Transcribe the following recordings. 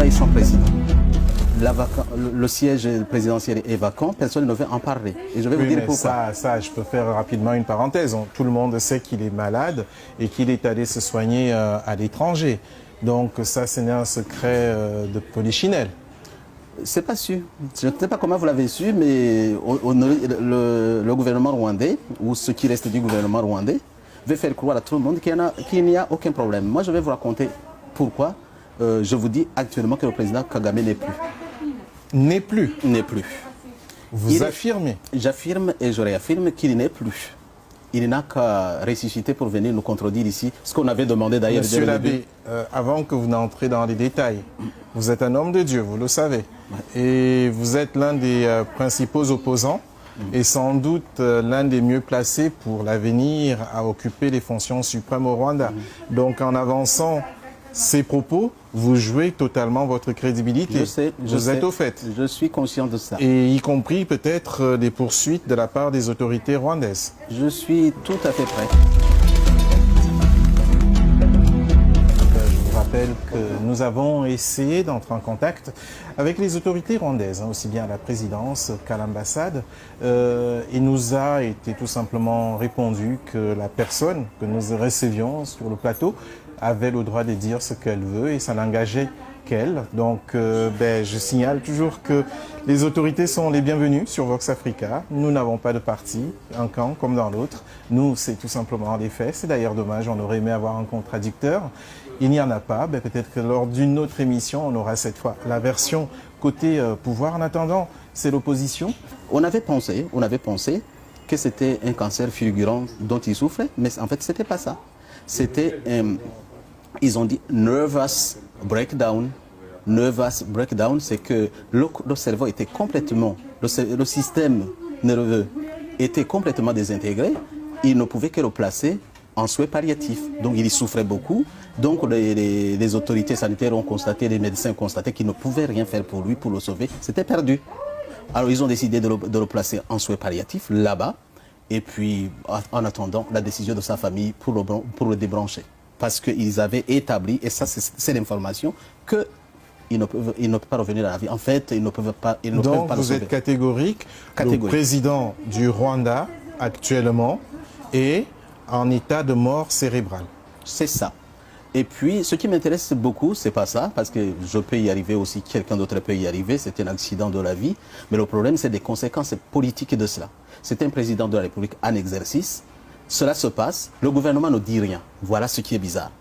Rwanda est son président. Le siège présidentiel est vacant, personne ne veut en parler. Et je vais vous dire pourquoi. Ça, je peux faire rapidement une parenthèse. Tout le monde sait qu'il est malade et qu'il est allé se soigner à l'étranger. Donc ça, ce n'est un secret de polichinelle. C'est pas sûr. Je ne sais pas comment vous l'avez su, mais le gouvernement rwandais, ou ce qui reste du gouvernement rwandais, veut faire croire à tout le monde qu'il n'y a aucun problème. Moi, je vais vous raconter pourquoi je vous dis actuellement que le président Kagame n'est plus. N'est plus? N'est plus. Vous affirmez? J'affirme et je réaffirme qu'il n'est plus. Il n'a qu'à ressusciter pour venir nous contredire ici, ce qu'on avait demandé d'ailleurs. Monsieur l'abbé, avant que vous n'entrez dans les détails, vous êtes un homme de Dieu, vous le savez. Ouais. Et vous êtes l'un des principaux opposants et sans doute l'un des mieux placés pour l'avenir à occuper les fonctions suprêmes au Rwanda. Donc en avançant ces propos, vous jouez totalement votre crédibilité. Je sais, vous êtes au fait. Je suis conscient de ça. Et y compris peut-être des poursuites de la part des autorités rwandaises. Je suis tout à fait prêt. Je vous rappelle que nous avons essayé d'entrer en contact avec les autorités rwandaises, aussi bien à la présidence qu'à l'ambassade. Il nous a été tout simplement répondu que la personne que nous recevions sur le plateau avait le droit de dire ce qu'elle veut et ça n'engageait qu'elle. Donc je signale toujours que les autorités sont les bienvenues sur Vox Africa. Nous n'avons pas de parti, un camp comme dans l'autre. Nous, c'est tout simplement les faits. C'est d'ailleurs dommage, on aurait aimé avoir un contradicteur. Il n'y en a pas. Peut-être que lors d'une autre émission, on aura cette fois la version côté pouvoir. En attendant, c'est l'opposition. On avait pensé que c'était un cancer fulgurant dont il souffrait, mais en fait, c'était pas ça. C'était, ils ont dit nervous breakdown. Nervous breakdown, c'est que le cerveau était complètement, le système nerveux était complètement désintégré. Il ne pouvait que le placer en soins palliatifs. Donc il y souffrait beaucoup. Donc les autorités sanitaires ont constaté, les médecins ont constaté qu'ils ne pouvaient rien faire pour lui, pour le sauver. C'était perdu. Alors ils ont décidé de le placer en soins palliatifs là-bas. Et puis, en attendant la décision de sa famille pour le débrancher. Parce qu'ils avaient établi, et ça c'est l'information, qu'ils ne peuvent pas revenir à la vie. En fait, ils ne peuvent pas le sauver. Donc vous êtes catégorique. Le président du Rwanda, actuellement, est en état de mort cérébrale. C'est ça. Et puis, ce qui m'intéresse beaucoup, c'est pas ça, parce que je peux y arriver aussi, quelqu'un d'autre peut y arriver, c'est un accident de la vie. Mais le problème, c'est des conséquences politiques de cela. C'est un président de la République en exercice. Cela se passe, le gouvernement ne dit rien. Voilà ce qui est bizarre.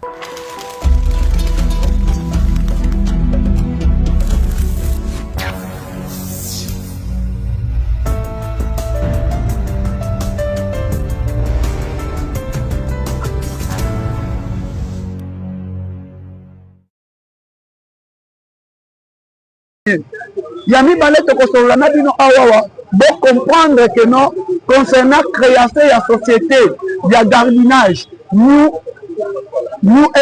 Yami Balete Kosolana Bino Awawa, pour comprendre que non, concernant la création de la société, il y a jardinage, nous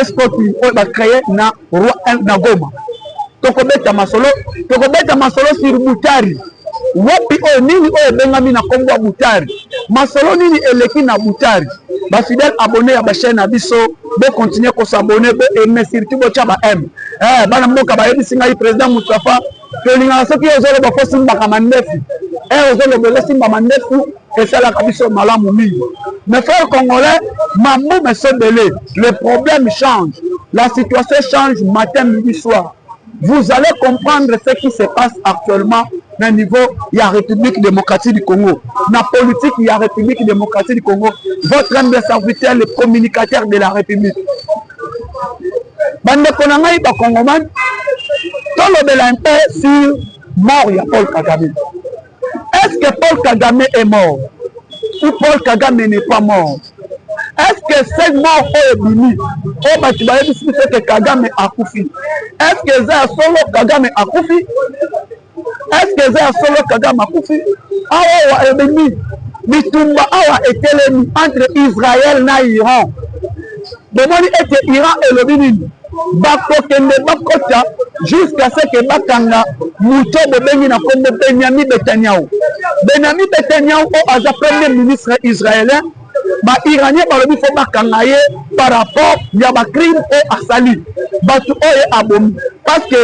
exportons, on va créer na Goma. Tokobeta Masolo sur Boutari. Wapi o nini o bengami na Kongo Boutari. Masolo nini eleki na Boutari. Ba fidèle abonné à la chaîne Abisso, bo continuer ko s'abonner, bo aimer surtout bo tchaba aime. Bana mboka ba yebi singa président Moustapha, que l'inga soki ozolo ba fosi mbaka mandefu. Ozolo bele simba mandefu et ça la kabiso malamu mingi. Mes frères congolais, mamou me sont belé. Le problème change, la situation change matin, midi, soir. Vous allez comprendre ce qui se passe actuellement au niveau de la République démocratique du Congo. La politique de la République démocratique du Congo, votre homme de serviteur, le communicateur de la République. Bande Konangaï, Bakongoman, tout le bélanté sur mort, il y a Paul Kagame. Est-ce que Paul Kagame est mort? Ou Paul Kagame n'est pas mort? Est-ce que c'est mort au Bini? Oh, bah, tu vas dire que Kagame a Koufi. Est-ce que c'est solo Kagame a Koufi? Est-ce que c'est solo Kagame a Koufi? Awa et Bini. Bitumba Awa et Telemi entre Israël et Iran. Demandez que Iran et le Bini. Bakokende bakota jusqu'à ce que Bakanga Mouto Bobengi na Kongo Benjamin Netanyahu. Benjamin Netanyahu est le premier ministre israélien. Ba iranien balobi fo bakanga ye par rapport ya ba crime et asali batu oye abomi parce que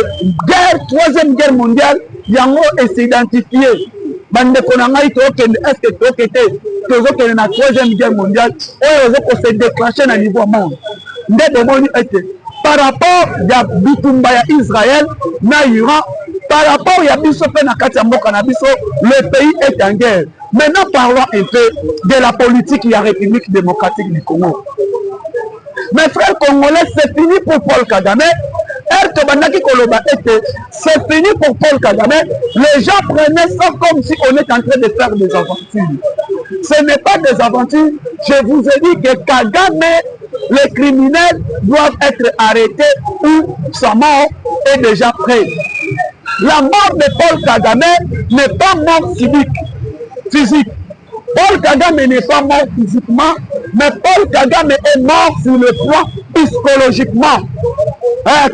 guerre, troisième guerre mondiale, yango est identifié. Bande konangai tokende, est-ce que tokete tozokende na troisième guerre mondiale, oyo ozoko se déclencher na niveau monde. Nde bomoni ete par rapport ya bitumba ya Israël na Iran, par rapport ya biso pe na kati ya mboka na biso, le pays est en guerre. Maintenant parlons un peu de la politique de la République démocratique du Congo. Mes frères congolais, c'est fini pour Paul Kagame. C'est fini pour Paul Kagame. Les gens prenaient ça comme si on est en train de faire des aventures. Ce n'est pas des aventures. Je vous ai dit que Kagame, les criminels doivent être arrêtés ou sa mort est déjà prête. La mort de Paul Kagame n'est pas mort physique. Paul Kagame n'est pas mort physiquement, mais Paul Kagame est mort sur le plan psychologiquement.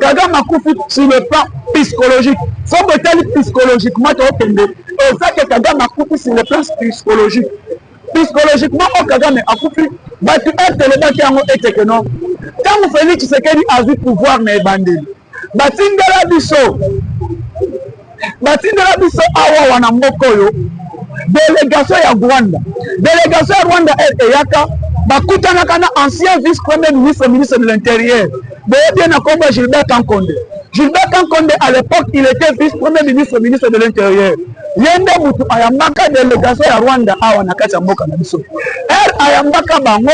Kagame a coupé sur le plan psychologique. Sans peut-être psychologiquement, c'est ça que Kagame a coupé sur le plan psychologique. Psychologiquement, Kagame a coupé. Tu es le débat qui a été que non. Quand Félix Tshisekedi a vu pouvoir, mais bandé. Batindela biso awa wana mbokoyo. Délégation ya Rwanda. Délégation ya Rwanda eyaka bakutana kana ancien vice-premier ministre de l'Intérieur. Bien na komba Gilbert Kankonde. Gilbert Kankonde à l'époque il était vice-premier ministre de l'Intérieur. Yende mutu ayambaka délégation ya Rwanda awa na kati ya mboka na biso. Ayambaka bango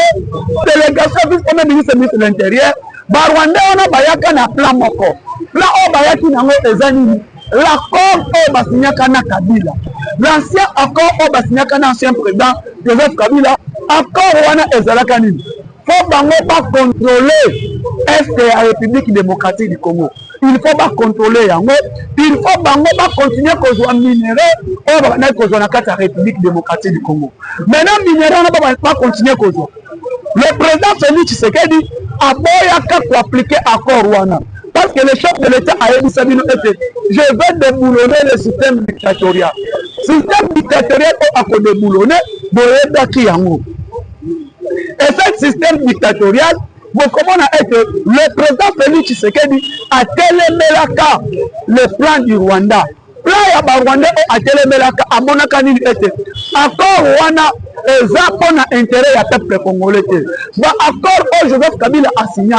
délégation vice-premier ministre de l'Intérieur. Ba Rwanda wana bayaka na plan moko. Plan o bayaki nango ezani l'accord au Bassignaka na Kabila. L'ancien accord au Bassignaka na ancien président Joseph Kabila. Accord wana ezalaka nini? Faut bango pas contrôler est la République démocratique du Congo. Il faut pas contrôler yango. Il faut bango pas continuer kozwa minerai au bana kozwa na kati ya République démocratique du Congo. Maintenant minerai on pas continuer kozwa. Le président Félix Tshisekedi a boyaka pour appliquer accord wana. Parce que le chef de l'État a dit Sabino était je vais déboulonner le système dictatorial. Système dictatorial a déboulonné boyeda ki yango. Et ce système dictatorial, comment on a été le président Félix Tshisekedi a télémelaka le plan du Rwanda. Plan ya Rwanda a télémelaka a monaka nini était. Accord wana eza pona intérêt ya peuple congolais. Ba accord au Joseph Kabila a signé.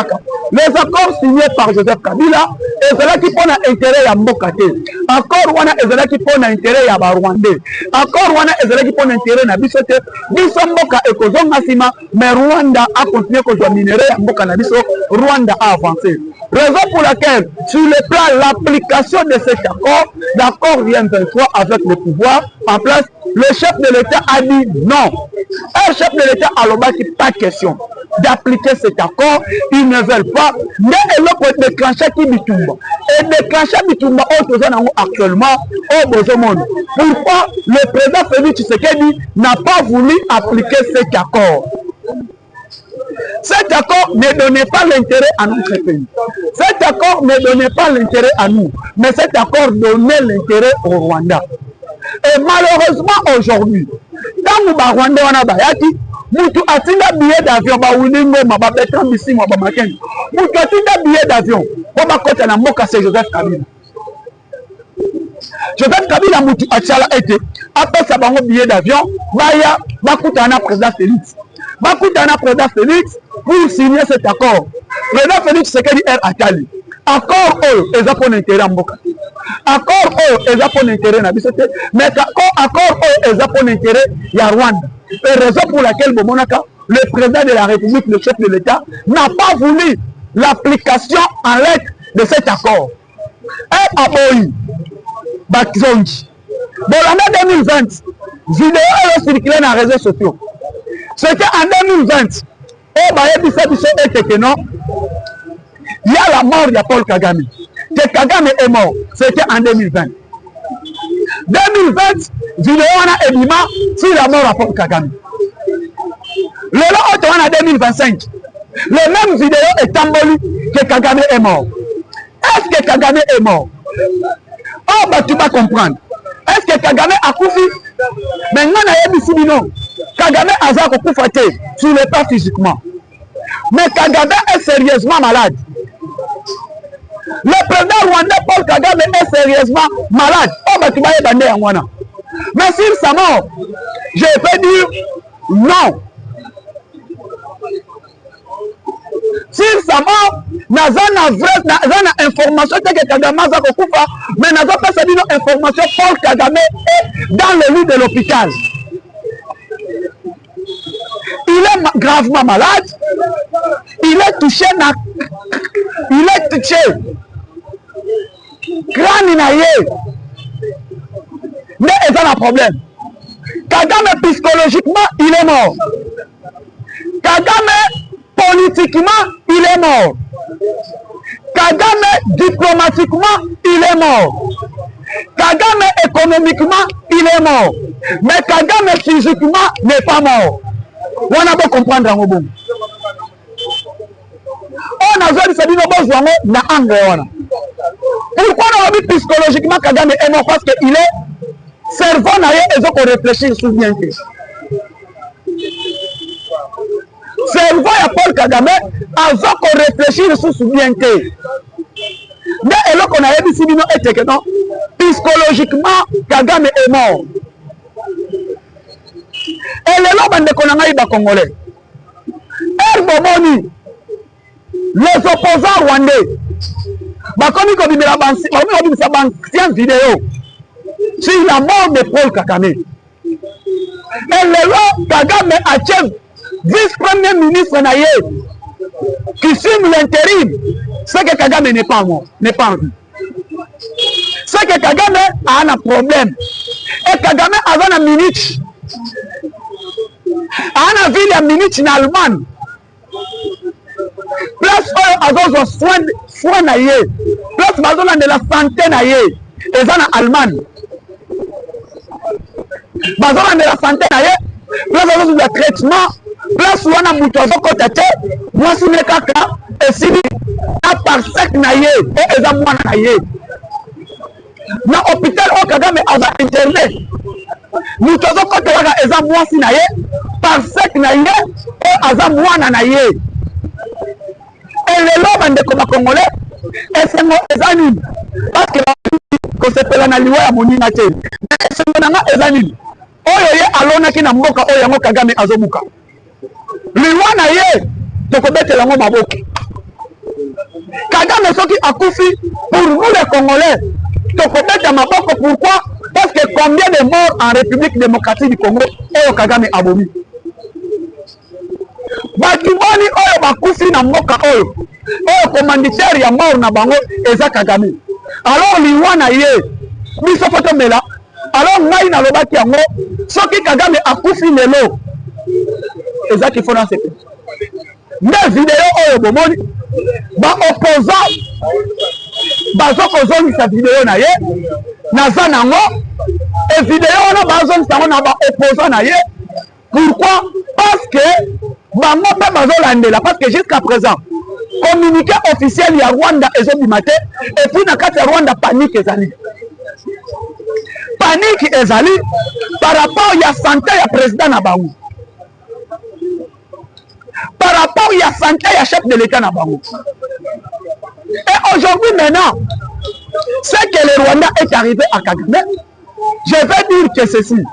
Les accords signés par Joseph Kabila ezala ki pona intérêt ya mboka te. Accord wana ezala ki pona intérêt ya ba Rwandais. Accord wana ezala ki pona intérêt na biso te. Biso mboka ekozonga sima mais Rwanda a continué kozwa minerai ya mboka na biso. Rwanda a avancé. Raison pour laquelle, sur le plan l'application de cet accord, l'accord vient 23 avec le pouvoir en place, le chef de l'État a dit non. Un chef de l'État a l'obaki pas question d'appliquer cet accord, ils ne veulent pas. Mais ils ont déclenché qui bitumba. Et déclenché bitumba actuellement au Bozomondo. Pourquoi le président Félix Tshisekedi n'a pas voulu appliquer cet accord? Cet accord ne donnait pas l'intérêt à notre pays. Cet accord ne donnait pas l'intérêt à nous. Mais cet accord donnait l'intérêt au Rwanda. Et malheureusement aujourd'hui, dans le Rwanda, on a bayaki, mutu atinda billet d'avion, ba wilingo, ba betan bisi, ba maken. Mutu atinda billet d'avion, ba kota na mboka c'est Joseph Kabila. Joseph Kabila mutu atiala été, après ça bango billet d'avion, baya, bakutana président Félix. Bakutana président Félix pour signer cet accord. Président Félix Tshisekedi est atali. Accord eux, ils ont pour intérêt en Mboka. Accord eux, ils ont pour intérêt na biso te. Mais accord eux, ils ont pour intérêt ya Rwanda. Et raison pour laquelle Bomonaka, le président de la République, le chef de l'État, n'a pas voulu l'application en lettre de cet accord. Et Aboyi, Bakzonji. Dans l'année 2020, vidéo est circulée dans les réseaux sociaux. C'était en 2020. Oh, bah, il y a la mort de Paul Kagame. Que Kagame est mort. C'était en 2020. 2020, vidéo a évidemment sur la mort de Paul Kagame. Le lot en 2025. Le même vidéo est emboli que Kagame est mort. Est-ce que Kagame est mort? Oh, bah, tu vas comprendre. Est-ce que Kagame a couffé? Maintenant, il y a Kagame a couffé sur le pas physiquement. Mais Kagame est sérieusement malade. Le président rwandais Paul Kagame est sérieusement malade. Oh, bah, tu vas y bander en Wana. Mais s'il sa mort, je peux dire non. S'il sa mort, n'a vraie information que Kagame a kokufa, mais n'a pas sa information Paul Kagame est dans le lit de l'hôpital. Il est gravement malade. Il est touché. Crâne naïe. Mais il y a un problème. Kagame psychologiquement, il est mort. Kagame politiquement, il est mort. Kagame diplomatiquement, il est mort. Kagame économiquement, il est mort. Mais Kagame physiquement n'est pas mort. On a beau comprendre en bon. On a besoin de se dire na angle. Pourquoi on a dit psychologiquement Kagame est mort? Parce qu'il est cerveau naïe et donc on réfléchit sur bien que. Cerveau à Paul Kagame a donc on réfléchit sur bien que. Mais et là qu'on a dit si nous était que non, psychologiquement Kagame est mort. Et les lobes de Konanga Congolais. Herbomoni, les opposants rwandais, bakomi ko bimela bansi, bakomi ko bimela vidéo sur la mort de Paul Kagame. Et les lobes Kagame achève vice-premier ministre naïe qui signe l'intérim. C'est que Kagame n'est pas mort, n'est pas en vie. C'est que Kagame a un problème. Et Kagame a un minute. Ana ville ya minute na Allemagne. Place oyo soin na ye. Place bazona de la santé na ye. Eza na Allemagne. Bazona de la santé na ye. Place bazona de traitement. Place wana mutu azokota te. Mwasi ne kaka esili na parsec na ye. E eza mwana na ye. Na hôpital o Kagame aza internet. Mutu azokota waka eza mwasi na ye. Parsec na ye et aza mwana na ye. Et les lobes de Koba Congolais et c'est moi ezani parce que ko sepela na liwa ya moninga te. Mais c'est mon nga ezani. Oyo ye alona ki na mboka oyo yango Kagame azobuka. Liwa na ye to ko betela ngo maboko. Kagame soki akufi pour nous les Congolais to ko betela maboko pourquoi? Parce que combien de morts en République démocratique du Congo oyo Kagame abomi. Bakimoni oyo bakufi na mboka oyo commanditaire ya mort na bango eza Kagame. Alors liwa na ye biso foto mela. Alors ngai na lobaki yango soki Kagame akufi lelo eza ki fona sepe. Mais vidéo oyo bomoni ba opposant bazokozongisa vidéo na ye naza nango et vidéo wana bazongisa yango na ba opposant na ye. Pourquoi? Parce que bango pe bazolandela parce que jusqu'à présent communiqué officiel ya Rwanda ezobimate et puis na kati ya Rwanda panique ezali. Panique ezali par rapport ya santé ya président na bango. Par rapport ya santé ya chef de l'État na bango. Et aujourd'hui maintenant, c'est que le Rwanda est arrivé à Kagame. Je vais dire que ceci.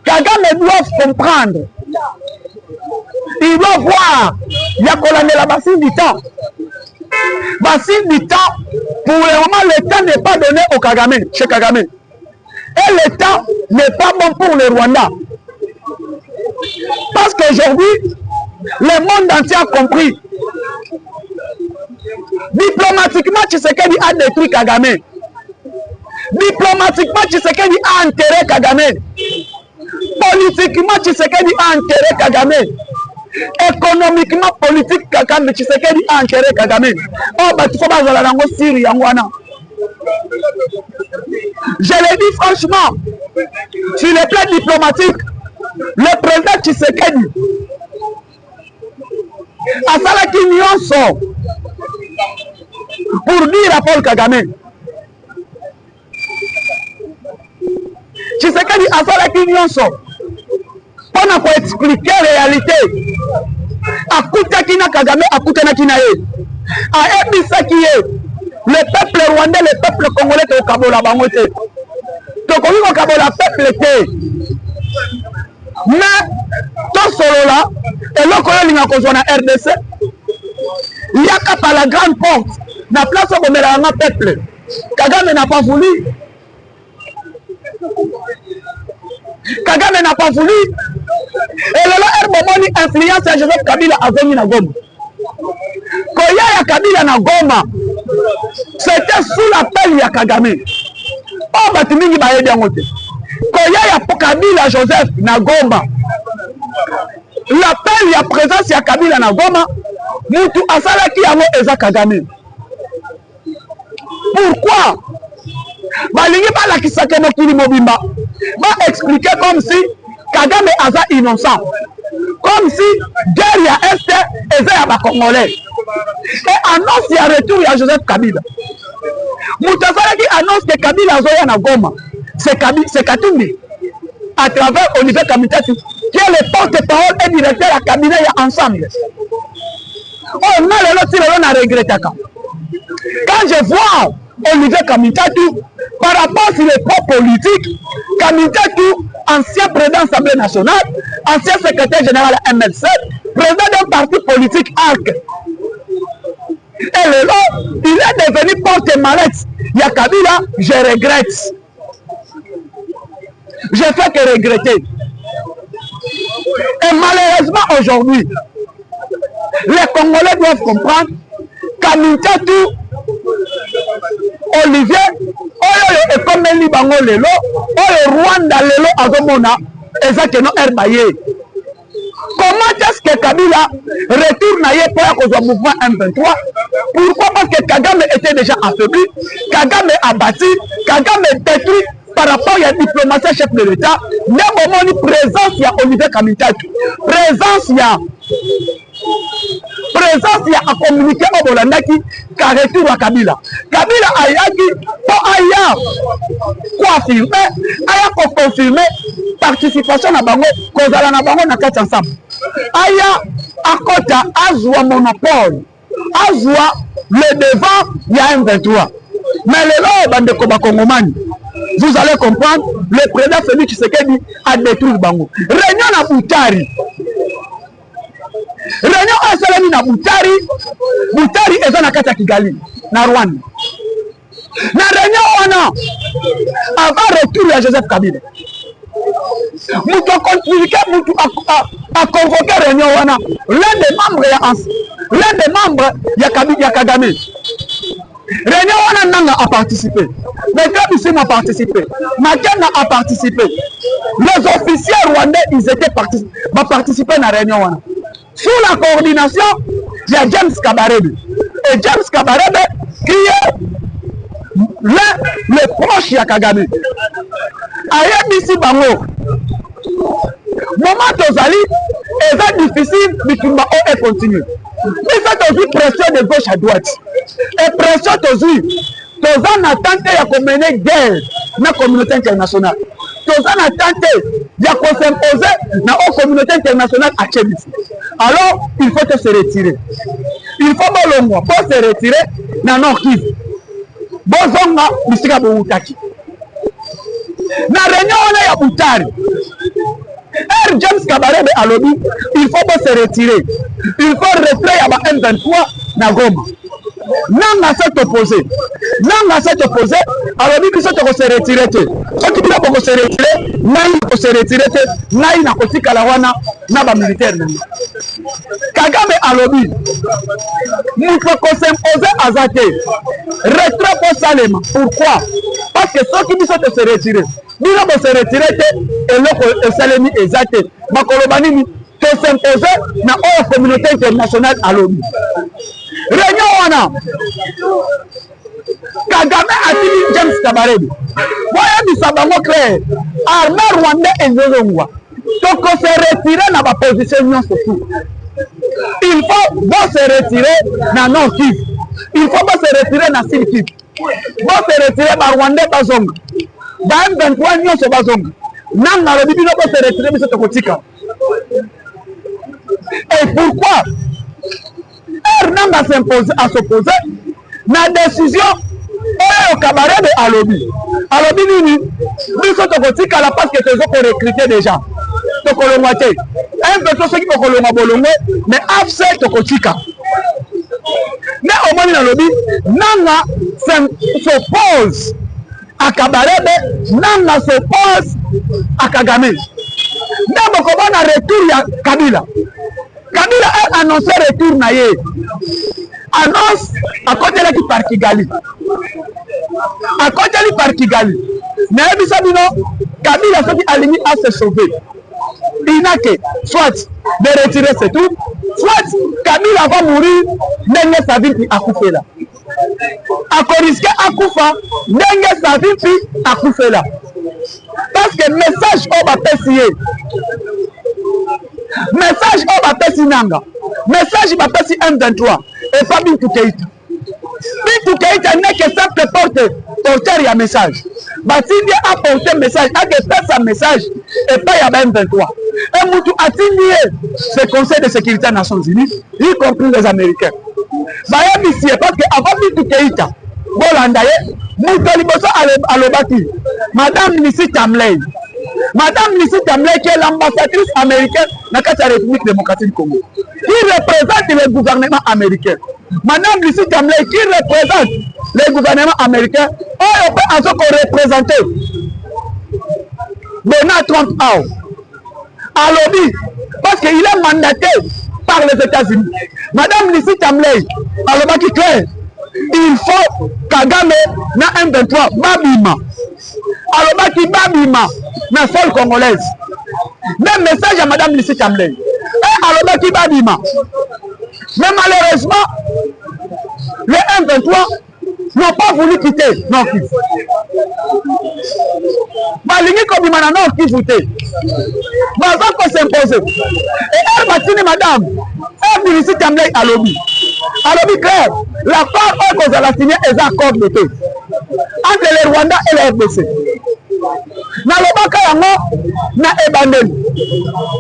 Kagame doit comprendre. Il doit voir. Il y a la bassine du temps. Bassine du temps, pour le moment, le temps n'est pas donné au Kagame, chez Kagame. Et le temps n'est pas bon pour le Rwanda. Parce qu'aujourd'hui, le monde entier a compris. Diplomatiquement, Tshisekedi a détruit Kagame. Diplomatiquement, Tshisekedi a enterré Kagame. Politiquement, Tshisekedi a enterré Kagame. Économiquement, politique, Kagame, Tshisekedi a enterré Kagame. Oh, bah, tu faut pas aller dans Syrie, Yangwana. Je le dis franchement, sur le plan diplomatique, le président Tshisekedi a fait la nyonso pour dire à Paul Kagame. Tshisekedi a fait la nyonso pour expliquer la réalité. Akuta kina Kagame, akuta na kina ye. A ebisa kiye. le peuple rwandais, le peuple congolais, to kabola bango te. To komi kabola peuple te. Mais to solo là, et loko yo linga kozwa na RDC, yaka par la grande porte, na place au komela peuple. Kagame n'a pas voulu. Kagame n'a pas voulu. Et le là, Herbomoni influence à Joseph Kabila à venir na Goma. Koya ya Kabila na Goma, c'était sous l'appel ya Kagame. Oh, batimingi ba yedi angote. Koya ya Kabila Joseph na Goma. L'appel ya présence ya Kabila na Goma, mutu asalaki yango eza Kagame. Pourquoi? Balingi balakisaka mokili mobimba. Va expliquer comme si Kagame aza innocent. Comme si guerre ya Est eza ya ba Congolais. Et annonce ya retour ya Joseph Kabila. Moutazala qui annonce que Kabila azoya na Goma. C'est Katumbi. À travers Olivier Kamitati, qui est le porte-parole et directeur à cabinet ya ensemble. Oh, non, on a regretté. Quand je vois Olivier Kamitati, par rapport sur les propres politiques, Kamitati, ancien président de l'Assemblée nationale, ancien secrétaire général à MLC, président d'un parti politique ARC. Et le long, il est devenu porte-mallette. Kabila, je regrette. Je fais que regretter. Et malheureusement aujourd'hui, les Congolais doivent comprendre qu'Amintatou, Olivier, Oyo et comme Libango Lelo, Oyo Rwanda Lelo Azomona, Ezakeno Herbaye. Comment est-ce que Kabila retourne à cause du mouvement M23? Pourquoi? Parce que Kagame était déjà affaibli, Kagame abattu, Kagame détruit par rapport à la diplomatie chef de l'État. Même au moment de présence, il y a Olivier Kamitatu. Présence, il y a à communiquer au Bolandaki qu'à retour à Kabila. Kabila a dit pour Aya confirmer, Aya confirmer participation à Bango, Kozala na Bango na quatre ensemble. Aya Akota Azwa monopole, Azwa le devant, il y a M23. Mais le lot, bande de Kongomani, vous allez comprendre, le président Félix Tshisekedi a détruit Bango. Réunion à Boutari. Réunion à Salami na Boutari. Boutari est dans la carte Kigali, na Rwanda. Na réunion on a avant retour à Joseph Kabila. Moutou a communiqué, Moutou a convoqué réunion on a. L'un des membres ya Kagame. Réunion on a participé. Mais Kabila a participé. Makena a participé. Les officiers rwandais, ils étaient participés à la réunion on a. Sous la coordination, il y a James Kabarebe. Et James Kabarebe qui est le proche de Kagame. Ayebisi Bango. Moment Tozali, c'est difficile, mais tu vas continuer. Mais c'est aussi pression de gauche à droite. Et pression Tozali. Tozan a tenté de mener guerre dans la communauté internationale. Tozan a tenté de s'imposer dans la communauté internationale à Tchélis. Alors, il faut se retirer. Il faut que le mois pour se retirer dans Nord Kivu. Bozonga, Misika Boutaki. Na réunion, on est à Boutari. James Kabarebe à lobby, il faut se retirer. Il faut retirer à M23 na Goma. Nanga s'est opposé. Nanga s'est opposé. Alors, il faut se retirer. Ceux qui doivent se retirer, n'a se retirer. N'a pas de kalawana, n'a pas militaire. Kagame à lobby. Nous faut s'imposer à Zate. Retrait pour Salema. Pourquoi? Parce que ceux qui doivent se retirer, nous devons se retirer et le Salemi est Zate. Makolobanini, te s'imposer dans la communauté internationale à lobby. Réunion wana Kagame a dit James Kabarebe. Voyez bisa bango clair. Armée rwandais ezozongwa. Donc on se retirer dans la position surtout. Il faut se retirer dans Nord Kivu. Il faut se retirer dans Sud Kivu. Se retirer dans Rwandais bazonga. Dans M23 nyonso bazonga. Nanga le bibino se retirer biso tokotika. Et pourquoi Nanga s'impose à s'opposer, na décision oyo Kabarebe alobi nini biso tokotikala parce que tozo ko recruter déjà tokolongwa te un peu soki tokolongwa bolongwe mais AFC tokotika mais au moins nalobi nanga s'oppose à Kabarebe nanga s'oppose à Kagame nanga kobana retour ya Kabila a annoncé retour na ye annonce à côté là qui par Kigali mais bisa bino Kabila soki alingi à se sauver il n'a que soit de retirer c'est tout soit Kabila va mourir ndenge Savimbi akufela akoriske akufa ndenge Savimbi akufela parce que message au bapesi ye message au bapesi nanga message bapesi M23 et pas Bintou Keïta. Bintou Keïta n'est que simple porteur ya message batindi apporter message akepesa sa message et pas ya M23 et mutu atindi ce conseil de sécurité des Nations Unies y compris les Américains bayebisi parce que avant Bintou Keïta bolanda ye mutu liboso alobaki Madame Nissi Tamley qui est l'ambassadrice américaine dans la République démocratique du Congo, qui représente le gouvernement américain. Madame Nissi Tamley qui représente le gouvernement américain, on peut représenter Donald Trump à lobby, parce qu'il est mandaté par les États-Unis. Madame Nissi Tamley, à lobby qui clair, il faut Kagame na M23 babima. Alors qui babima na sol congolaise. Même message à Madame Nissi Tamley. Et alors qui babima. Mais malheureusement, les M23 n'ont pas voulu quitter Nord Kivu. Balingi kobima na Nord Kivu te. Baza ko s'imposer. Et elle batine Madame Nissi Tamley à lobby. Alors, clair, l'accord que vous avez signé est accord de paix entre le Rwanda et le RDC. Na lobaka yango na ebandeli.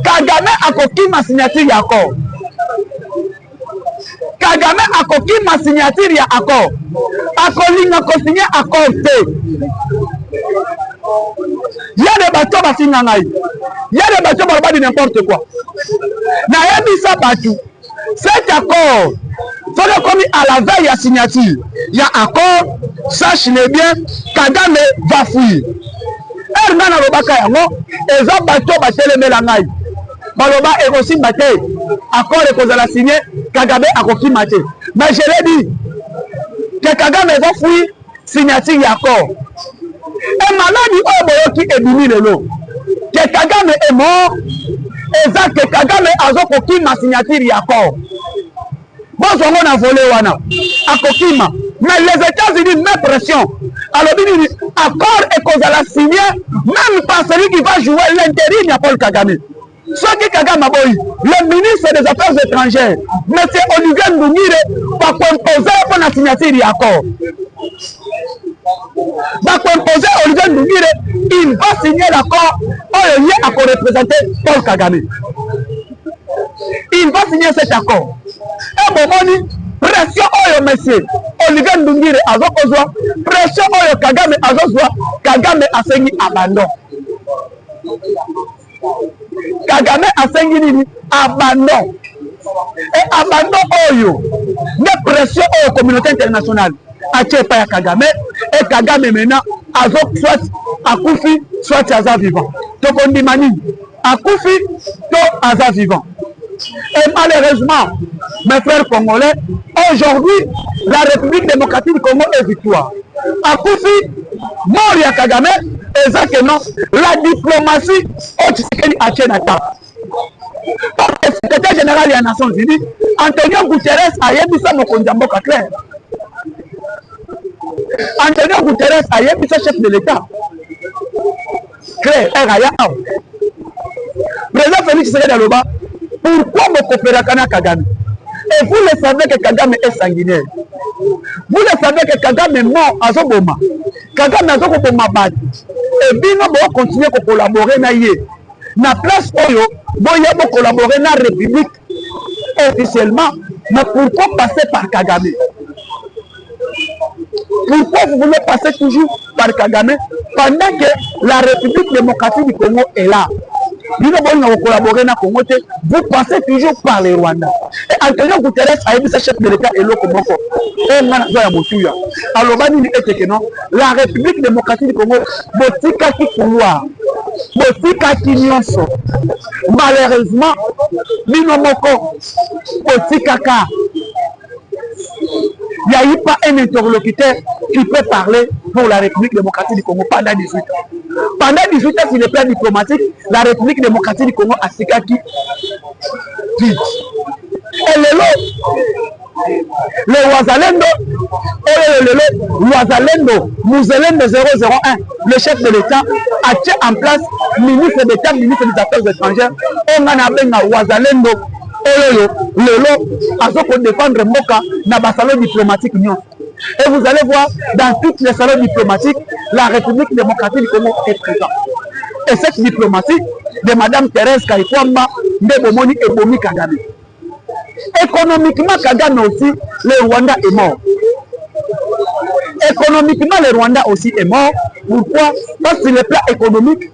Kagame akoki ma signature ya accord. Kagame akoki ma signature ya accord. Akolinga ko signer accord te. Il y a des bateaux qui sont en il y a des bateaux qui sont n'importe quoi. Na yebisa batu. Cet accord, faut comme à la veille ya signature, il y a accord, sache-le bien, Kagame va fuir. Erna na lobaka yango, eza bateau bateleme la ngai. Baloba et aussi bate, accord et cause la signer, Kagame a koki mate. Mais je l'ai dit, que Kagame va fuir, signature ya accord. Et maladi o boyoki ebimi lelo. Que Kagame est mort, eza que Kagame azokoki ma signature ya accord. Bon, on a volé wana. Akokima. Mais les États-Unis mettent pression. Alors, accord et cause à la signer, même pas celui qui va jouer l'intérim, à Paul Kagame. Ce qui Kagame a boy, le ministre des Affaires étrangères, M. Olivier Ndoumire, va composer pour la signature de l'accord. Va composer Olivier Ndoumire, il va signer l'accord, il y a pour représenter Paul Kagame. Il va signer cet accord. Et bon, pression oyo monsieur Olivier Ndoumire azokozwa, pression oyo Kagame azozwa, Kagame asengi abandon. Kagame asengi nini? Abandon. Et abandon oyo, ne pression oyo communauté internationale. Ache pa ya Kagame, et Kagame maintenant azo soit akufi, soit aza vivant. Tokondi mani, akufi, to aza vivant. Et malheureusement, mes frères congolais, aujourd'hui, la République démocratique du Congo est victoire. Akufi, mort ya Kagame, exactement, la diplomatie, Otshisekedi Achenata. Le secrétaire général des Nations Unies, Antonio Guterres a yebisa mokonzi mboka clair. Antonio Guterres a yebisa chef de l'État. Claire, Eraya. Président Félix Tshisekedi aloba. Pourquoi vous coopérez avec Kagame? Et vous le savez que Kagame est sanguinaire. Vous le savez que Kagame est mort à Zoboma. Kagame a Zoboma bat. Et bien, nous allons continuer à collaborer na yé. Na place oyo, nous allons collaborer na République officiellement. Mais pourquoi passer par Kagame? Pourquoi vous voulez passer toujours par Kagame pendant que la République démocratique du Congo est là? Vous collaborer avec le Congo, vous passez toujours par les Rwandais. Et Antonio Guterres a dit, chef de l'État et le Congo. Alors, la République démocratique du Congo, botika qui couloir, botika qui nyonso. Malheureusement, binomoko, botika ka. Il n'y a eu pas un interlocuteur qui peut parler pour la République démocratique du Congo pendant 18 ans. Pendant 18 ans, sur le plan diplomatique, la République démocratique du Congo a Sikaki vite. Et le Ouazalendo, Ouazalendo, Mouzelendo 001, le chef de l'État a tient en place ministre d'État, ministre des Affaires étrangères, on a un Ouazalendo. Pour défendre Moka dans les salons diplomatiques. Et vous allez voir, dans tous les salons diplomatiques, la République démocratique du Congo est présente. Et cette diplomatie de Mme Thérèse Kaïkwamba, de Bomoni et Bomi Kagame. Économiquement, Kagame aussi, le Rwanda est mort. Économiquement, le Rwanda aussi est mort. Pourquoi? Parce que le plan économique,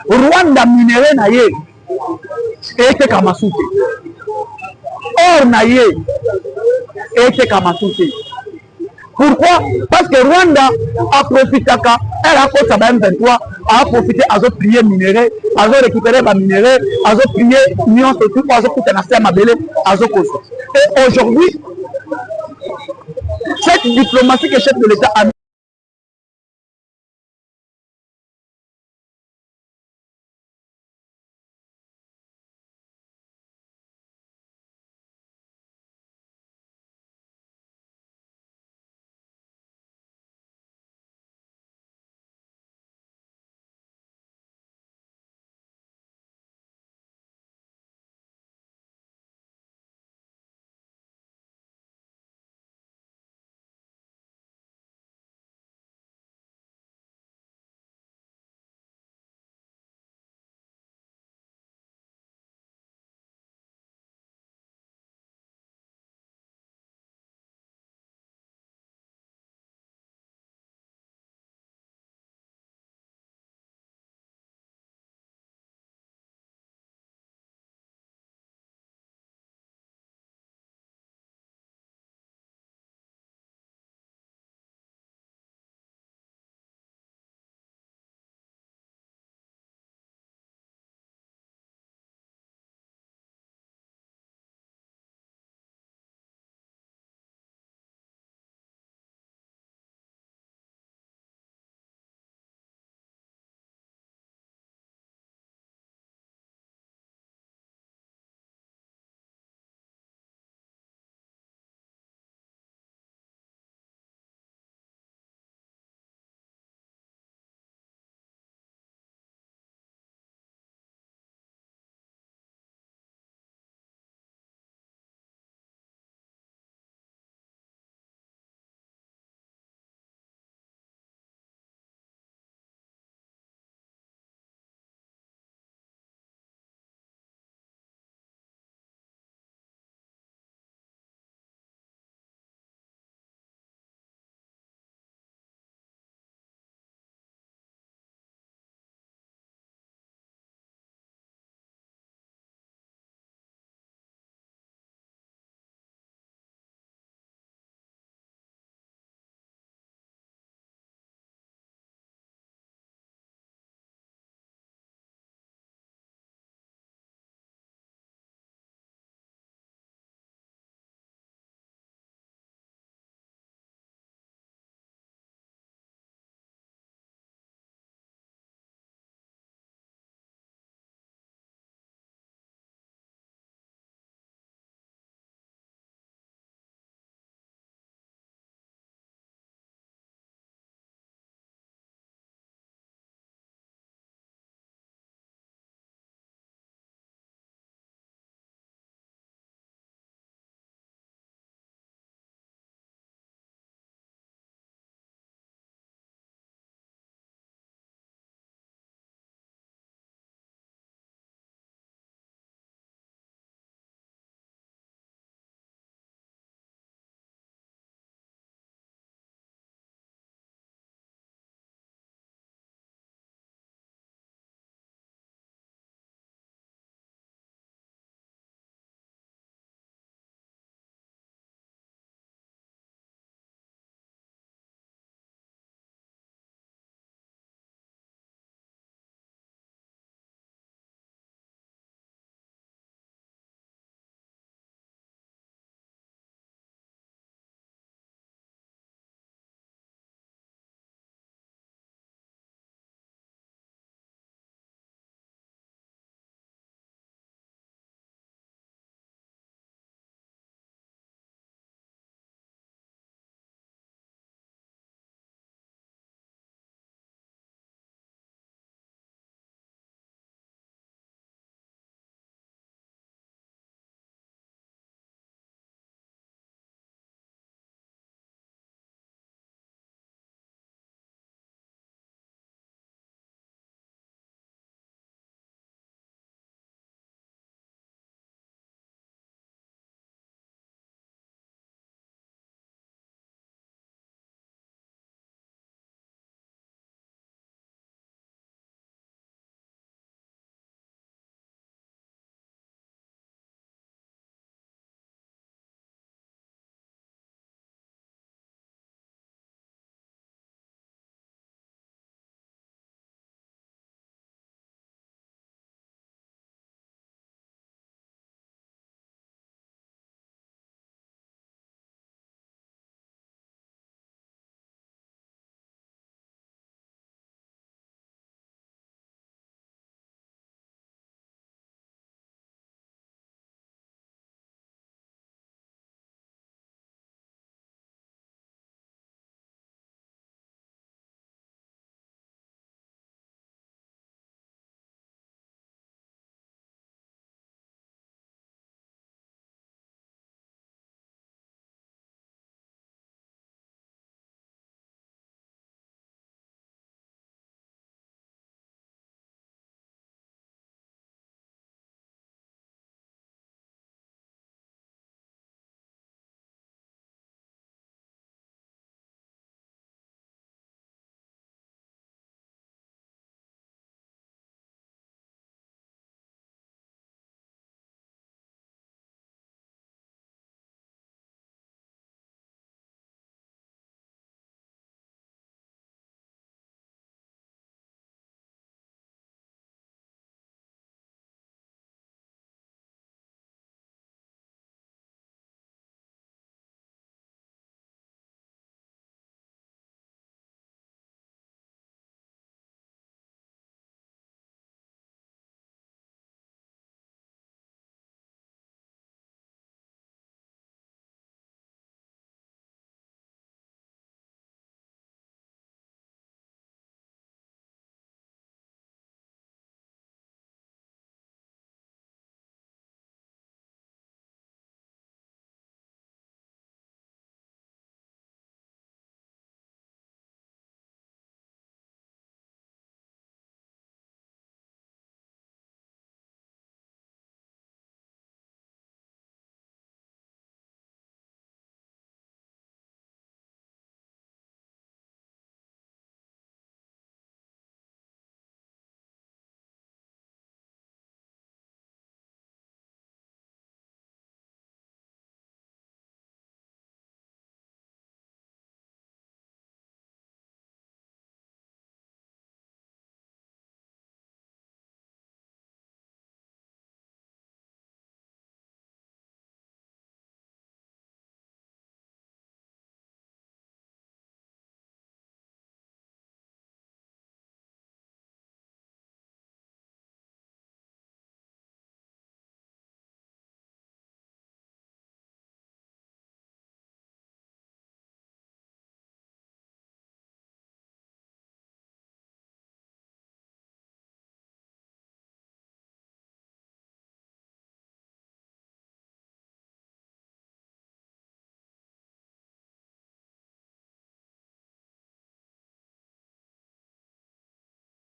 Rwanda minéré naïe. Et Kamasute. Or naïe et Kamasute. Pourquoi? Parce que Rwanda a profité, elle a fait sa M23, a profité à prier minéraux, à récupérer les minéraux, à prier l'union et tout, à faire ma belle, à et aujourd'hui, cette diplomatie que le chef de l'État a mis